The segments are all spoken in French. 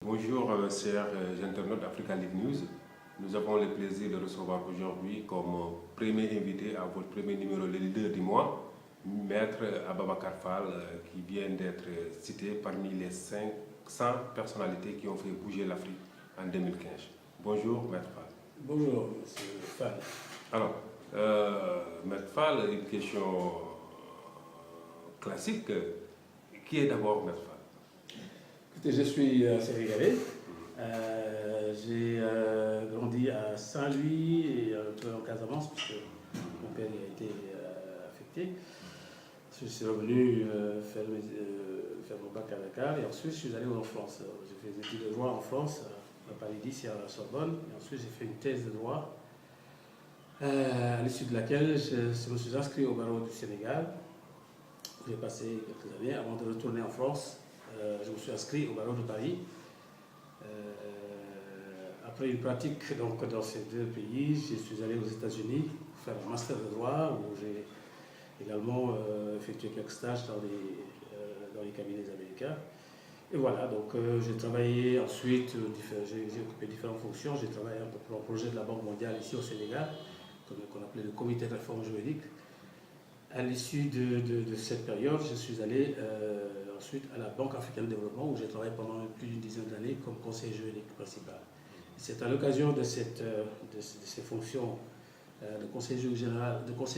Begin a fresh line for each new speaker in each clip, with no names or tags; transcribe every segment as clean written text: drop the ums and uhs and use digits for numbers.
Bonjour, chers internautes d'Africa League News. Nous avons le plaisir de recevoir aujourd'hui comme premier invité à votre premier numéro, le leader du mois, Maître Ababakar Fall, qui vient d'être cité parmi les 500 personnalités qui ont fait bouger l'Afrique en 2015. Bonjour, Maître Fall.
Bonjour, Monsieur Fall.
Alors, Maître Fall, une question classique. Qui est d'abord Maître Fall?
Écoutez, je suis sénégalais. J'ai grandi à Saint-Louis et un peu en Casamance, puisque mon père y a été affecté. Je suis revenu faire mon bac à Dakar et ensuite je suis allé en France. J'ai fait des études de droit en France, à Paris 10 et à la Sorbonne. Et ensuite j'ai fait une thèse de droit, à l'issue de laquelle je me suis inscrit au barreau du Sénégal, où j'ai passé quelques années avant de retourner en France. Je me suis inscrit au barreau de Paris. Après une pratique donc, dans ces deux pays, je suis allé aux États-Unis faire un master de droit où j'ai également effectué quelques stages dans les cabinets américains. Et voilà, donc j'ai travaillé ensuite, j'ai occupé différentes fonctions. J'ai travaillé un peu pour un projet de la Banque mondiale ici au Sénégal, qu'on appelait le Comité de réforme juridique. À l'issue de cette période, je suis allé ensuite à la Banque africaine de développement où j'ai travaillé pendant plus d'une dizaine d'années comme conseiller juridique principal. C'est à l'occasion de ces fonctions de conseiller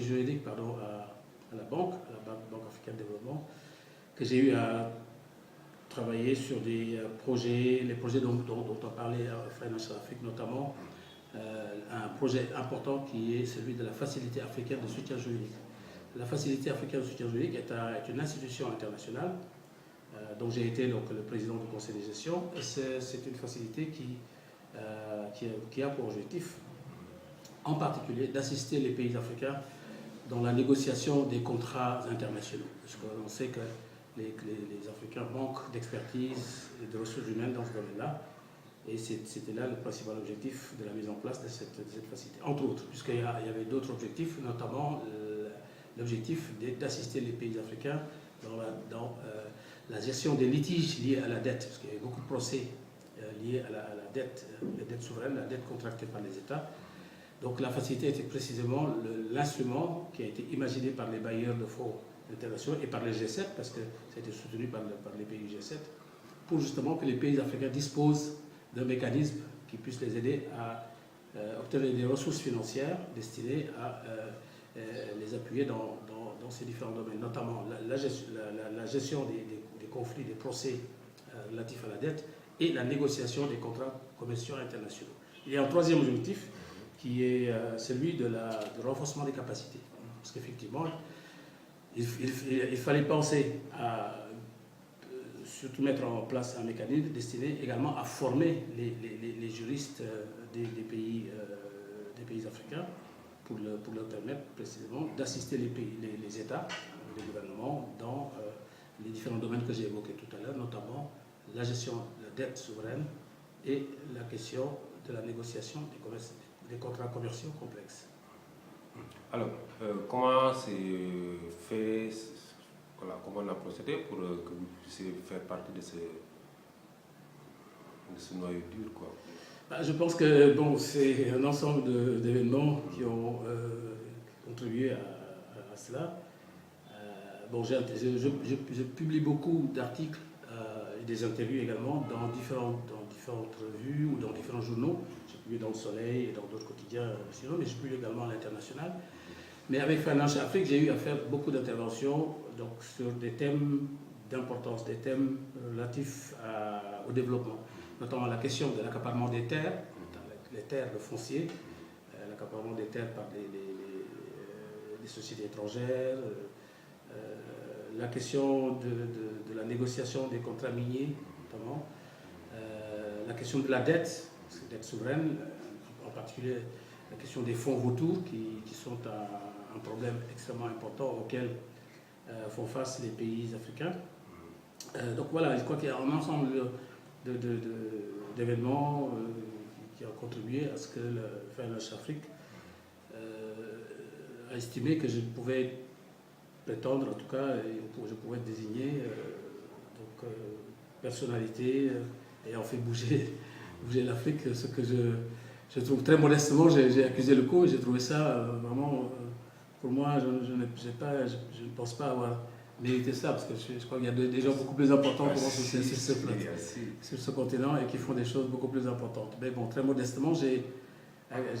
juridique à la Banque africaine de développement, que j'ai eu à travailler sur les projets dont on parlait à Financial Afrique, notamment un projet important qui est celui de la Facilité africaine de soutien juridique. La Facilité africaine de soutien juridique est une institution internationale dont j'ai été donc, le président du conseil de gestion. C'est une facilité qui a pour objectif, en particulier, d'assister les pays africains dans la négociation des contrats internationaux. Parce qu'on sait que les Africains manquent d'expertise et de ressources humaines dans ce domaine-là. Et c'était là le principal objectif de la mise en place de cette facilité. Entre autres, puisqu'il y avait d'autres objectifs, notamment l'objectif d'assister les pays africains dans la gestion des litiges liés à la dette, parce qu'il y avait beaucoup de procès liés à la dette souveraine, la dette contractée par les États. Donc la facilité était précisément l'instrument qui a été imaginé par les bailleurs de fonds internationaux et par les G7, parce que ça a été soutenu par les pays du G7, pour justement que les pays africains disposent d'un mécanisme qui puisse les aider à obtenir des ressources financières destinées à les appuyer dans ces différents domaines, notamment la gestion des conflits, des procès relatifs à la dette et la négociation des contrats commerciaux internationaux. Il y a un troisième objectif qui est celui du renforcement des capacités. Parce qu'effectivement, il fallait penser à surtout mettre en place un mécanisme destiné également à former les juristes des pays africains pour leur permettre précisément d'assister les États, les gouvernements dans les différents domaines que j'ai évoqués tout à l'heure, notamment la gestion de la dette souveraine et la question de la négociation des contrats commerciaux complexes.
Alors, comment c'est fait, voilà, comment on a procédé pour que vous puissiez faire partie de ce noyau dur, quoi?
Je pense que bon, c'est un ensemble d'événements qui ont contribué à cela. Bon, je publie beaucoup d'articles et des interviews également dans différentes revues ou dans différents journaux. J'ai publié dans Le Soleil et dans d'autres quotidiens sinon, mais je publie également à l'international. Mais avec Financial Afrique, j'ai eu à faire beaucoup d'interventions sur des thèmes d'importance, des thèmes relatifs au développement, notamment la question de l'accaparement des terres, le foncier, l'accaparement des terres par les sociétés étrangères, la question de la négociation des contrats miniers, notamment, la question de la dette souveraine, en particulier la question des fonds vautours qui sont un problème extrêmement important auquel font face les pays africains. Donc voilà, je crois qu'il y a un ensemble d'événements qui ont contribué à ce que le Financial Afrique a estimé que je pouvais prétendre, en tout cas, je pouvais désigner personnalité et on fait bouger l'Afrique, ce que je trouve très modestement, j'ai accusé le coup et j'ai trouvé ça vraiment, pour moi, je ne pense pas avoir mérité ça, parce que je crois qu'il y a des gens beaucoup plus importants que moi sur ce continent et qui font des choses beaucoup plus importantes. Mais bon, très modestement, j'ai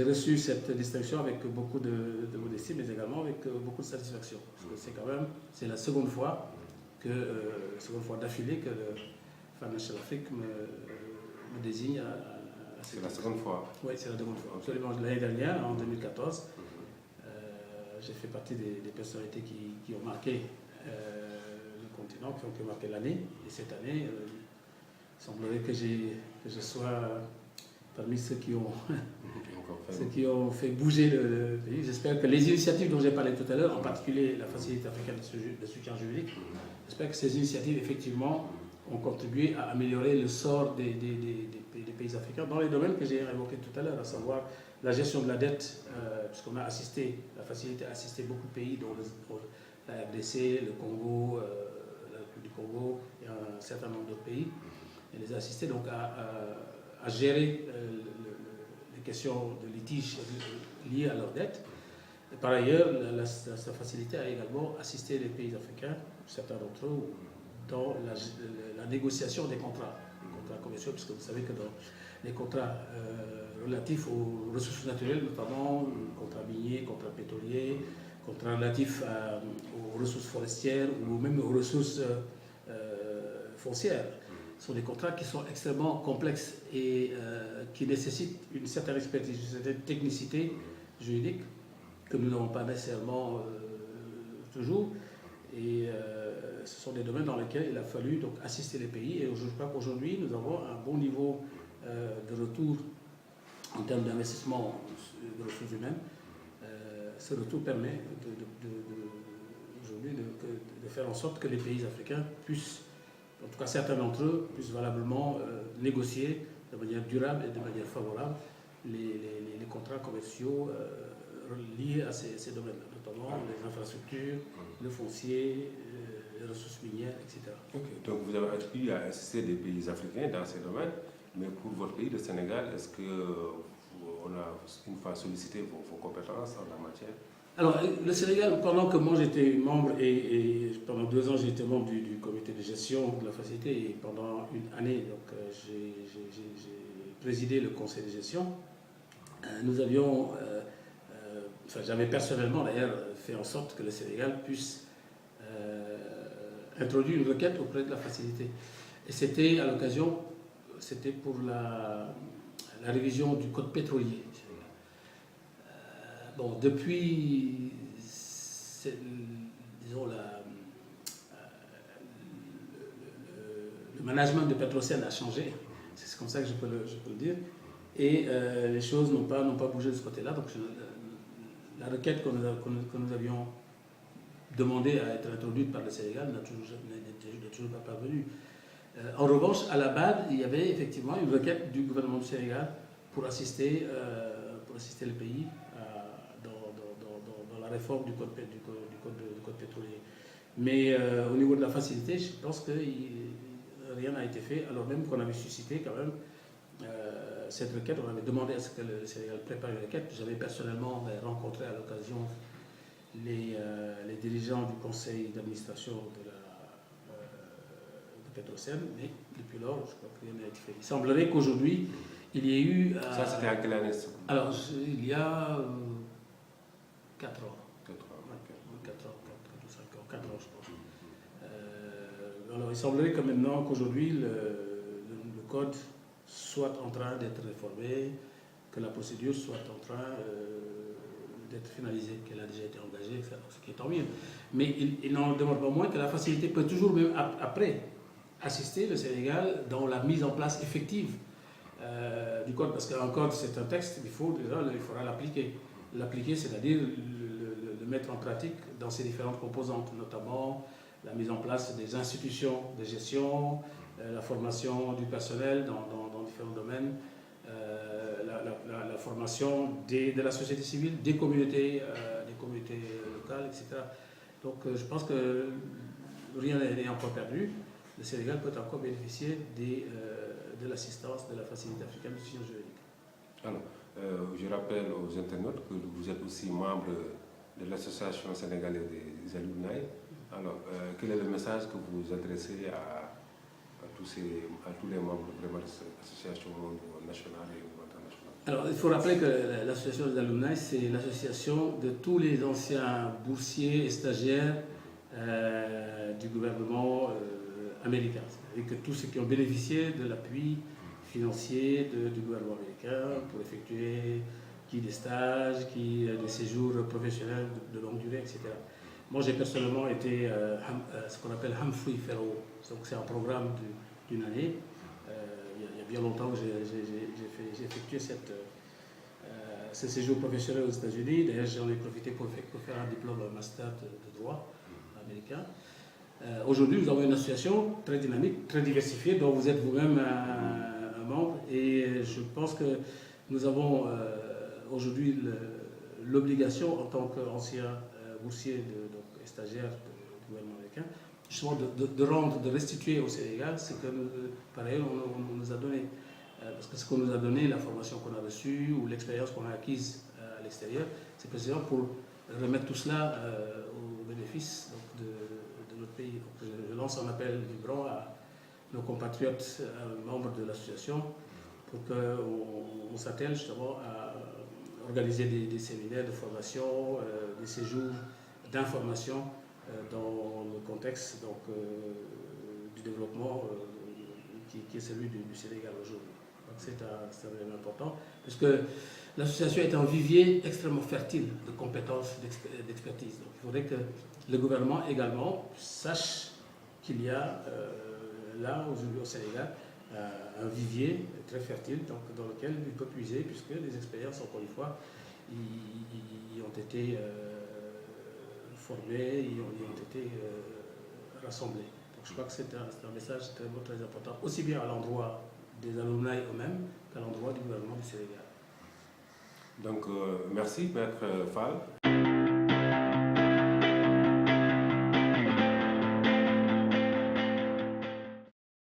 reçu cette distinction avec beaucoup de modestie, mais également avec beaucoup de satisfaction. Parce que c'est la seconde fois d'affilée que le Financial Afrique me désigne à
c'est la seconde fois.
Oui, c'est la seconde fois. Absolument. L'année dernière, en 2014, j'ai fait partie des personnalités qui ont marqué le continent, qui ont marqué l'année. Et cette année, il semblerait que je sois parmi ceux qui ont fait bouger le pays. J'espère que les initiatives dont j'ai parlé tout à l'heure, en particulier la Facilité africaine de soutien juridique, j'espère que ces initiatives, effectivement, ont contribué à améliorer le sort des pays africains dans les domaines que j'ai évoqués tout à l'heure, à savoir la gestion de la dette, puisqu'on a assisté, la Facilité a assisté beaucoup de pays, dont la RDC, le Congo, la République du Congo et un certain nombre d'autres pays. Elle les a assistés donc à gérer les questions de litige liées à leurs dettes. Et par ailleurs, la Facilité a également assisté les pays africains, certains d'entre eux, dans la négociation des contrats commerciaux, puisque vous savez que dans les contrats relatifs aux ressources naturelles, notamment contrats miniers, contrats pétroliers, contrats relatifs aux ressources forestières ou même aux ressources foncières, sont des contrats qui sont extrêmement complexes et qui nécessitent une certaine expertise, une certaine technicité juridique que nous n'avons pas nécessairement toujours. Et ce sont des domaines dans lesquels il a fallu donc assister les pays. Et je crois qu'aujourd'hui, nous avons un bon niveau de retour en termes d'investissement de ressources humaines. Ce retour permet aujourd'hui de faire en sorte que les pays africains puissent, en tout cas certains d'entre eux, puissent valablement négocier de manière durable et de manière favorable les contrats commerciaux liés à ces domaines, notamment les infrastructures, le foncier, les ressources minières, etc.
Okay. Donc vous avez eu à assister des pays africains dans ces domaines, mais pour votre pays, le Sénégal, est-ce qu'on a une fois sollicité vos compétences en la matière?
Alors, le Sénégal, pendant que moi j'étais membre, et pendant 2 ans j'ai été membre du comité de gestion de la Facilité, et pendant une année, donc j'ai présidé le conseil de gestion, nous avions, j'avais personnellement d'ailleurs fait en sorte que le Sénégal puisse introduire une requête auprès de la Facilité. Et c'était à l'occasion, c'était pour la révision du code pétrolier. Bon, depuis, disons, le management de Petrosen a changé, c'est comme ça que je peux le dire, et les choses n'ont pas bougé de ce côté-là. Donc la requête que nous avions demandé à être introduite par le Sénégal n'est toujours pas parvenue. En revanche, à la BAD, il y avait effectivement une requête du gouvernement du Sénégal pour assister le pays dans la réforme du code pétrolier. Mais au niveau de la Facilité, je pense que rien n'a été fait, alors même qu'on avait suscité quand même cette requête. On avait demandé à ce que le Sénégal prépare une requête. J'avais personnellement rencontré à l'occasion les dirigeants du conseil d'administration de Petrosen, mais depuis lors, je crois que rien n'a été fait. Il semblerait qu'aujourd'hui, il y ait eu...
Ça, c'était à quelle année?
Alors, il y a 4 ans.
4 ans.
4 ans, je pense. Alors, il semblerait que maintenant, qu'aujourd'hui, le code soit en train d'être réformé, que la procédure soit en train d'être finalisée, qu'elle a déjà été engagée, etc. Ce qui est tant mieux. Mais il n'en demeure pas moins que la Facilité peut toujours, même après, assister le Sénégal dans la mise en place effective du code, parce qu'un code, c'est un texte, il faudra l'appliquer. L'appliquer, c'est-à-dire le mettre en pratique dans ses différentes composantes, notamment la mise en place des institutions de gestion, la formation du personnel dans différents domaines, la formation de la société civile, des communautés locales, etc. Donc je pense que rien n'est encore perdu. Le Sénégal peut encore bénéficier de de l'assistance de la Facilité africaine de décision juridique.
Alors, je rappelle aux internautes que vous êtes aussi membre de l'Association sénégalaise des alumni. Alors, quel est le message que vous adressez à tous les membres vraiment de cette association au niveau national et au niveau international?
Alors, il faut rappeler que l'association des alumni, c'est l'association de tous les anciens boursiers et stagiaires du gouvernement américain. C'est-à-dire que tous ceux qui ont bénéficié de l'appui financier du gouvernement américain pour effectuer des stages, des séjours professionnels de longue durée, etc. Moi, j'ai personnellement été ce qu'on appelle Humphrey Fellow. Donc, c'est un programme d'une année. Il y a bien longtemps que j'ai effectué ce séjour professionnel aux États-Unis. D'ailleurs, j'en ai profité pour faire un diplôme master de droit américain. Aujourd'hui, nous avons une association très dynamique, très diversifiée, dont vous êtes vous-même un membre. Et je pense que nous avons aujourd'hui l'obligation, en tant qu'ancien boursier et stagiaire du gouvernement américain, justement de restituer au Sénégal ce que par ailleurs on nous a donné. Parce que ce qu'on nous a donné, la formation qu'on a reçue ou l'expérience qu'on a acquise à l'extérieur, c'est précisément pour remettre tout cela au bénéfice de notre pays. Donc, je lance un appel vibrant à nos compatriotes membres de l'association pour qu'on s'attelle justement à organiser des séminaires de formation, des séjours d'information dans le contexte du développement qui est celui du Sénégal aujourd'hui. Donc c'est un élément important, puisque l'association est un vivier extrêmement fertile de compétences, d'expertise. Donc il faudrait que le gouvernement également sache qu'il y a là aujourd'hui au Sénégal un vivier très fertile dans lequel il peut puiser, puisque les expériences, encore une fois, y ont été formées, y ont été rassemblées. Donc je crois que c'est un message très important, aussi bien à l'endroit des alumni eux-mêmes qu'à l'endroit du gouvernement du Sénégal.
Donc merci, Maître Fall.